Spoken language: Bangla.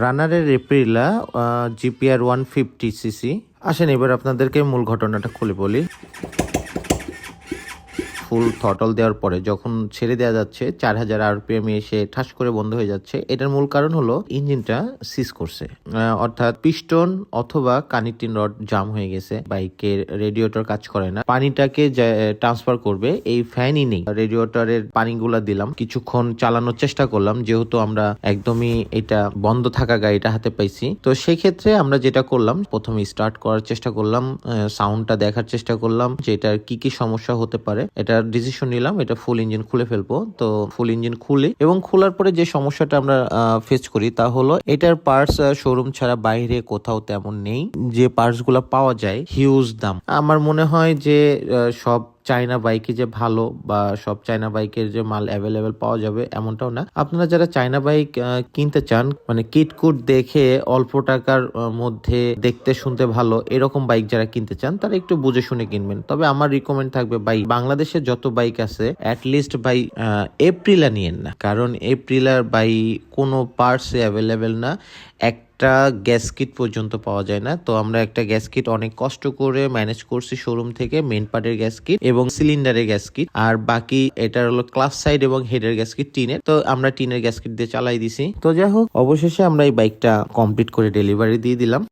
রানারের এপ্রিলা জিপিআর 150cc। আসেন এবার আপনাদেরকে মূল ঘটনাটা খুলে বলি। ফুল থ্রটল দেওয়ার পরে যখন ছেড়ে দেওয়া যাচ্ছে 4000 আরপিএম এসে ঠাস করে বন্ধ হয়ে যাচ্ছে, এটার মূল কারণ হলো ইঞ্জিনটা সিজ করছে, অর্থাৎ পিস্টন অথবা কানেক্টিং রড জাম হয়ে গেছে, বাইকের রেডিয়েটর কাজ করে না, পানিটাকে ট্রান্সফার করবে এই ফ্যানই নেই। রেডিয়েটরের পানিগুলা দিলাম, কিছুক্ষণ চালানোর চেষ্টা করলাম, যেহেতু আমরা একদমই এটা বন্ধ থাকা গাড়িটা হাতে পাইছি। তো সেই ক্ষেত্রে আমরা যেটা করলাম, প্রথমে স্টার্ট করার চেষ্টা করলাম, সাউন্ডটা দেখার চেষ্টা করলাম যে এটার কি কি সমস্যা হতে পারে। এটা ডিসিশন নিলাম এটা ফুল ইঞ্জিন খুলে ফেলবো। তো ফুল ইঞ্জিন খুলে এবং খোলার পরে যে সমস্যাটা আমরা ফেস করি তা হলো এটার পার্টস শোরুম ছাড়া বাইরে কোথাও তেমন নেই। যে পার্টস গুলা পাওয়া যায় হিউজ দাম। আমার মনে হয় যে সব চায়না বাইকে যে ভালো বা সব চায়না বাইকের যে মাল অ্যাভেলেবেল পাওয়া যাবে এমনটাও না। আপনারা যারা চায়না বাইক কিনতে চান, মানে কিটকুট দেখে অল্প টাকার মধ্যে দেখতে শুনতে ভালো এরকম বাইক যারা কিনতে চান তারা একটু বুঝে শুনে কিনবেন। তবে আমার রিকমেন্ড থাকবে ভাই, বাংলাদেশে যত বাইক আছে অ্যাটলিস্ট ভাই এপ্রিলা নিয়েন না, কারণ এপ্রিলার বাই কোনো পার্টস অ্যাভেলেবেল না, একটা গ্যাস কিট পর্যন্ত পাওয়া যায় না। তো আমরা একটা গ্যাস কিট অনেক কষ্ট করে ম্যানেজ করছি শোরুম থেকে, মেইন পার্টের গ্যাস কিট এবং সিলিন্ডারের গ্যাস কিট, আর বাকি এটার হলো ক্লাস সাইড এবং হেডের গ্যাস কিট টিনের। তো আমরা টিনের গ্যাস কিট দিয়ে চালাই দিছি। তো যাই হোক, অবশেষে আমরা এই বাইকটা কমপ্লিট করে ডেলিভারি দিয়ে দিলাম।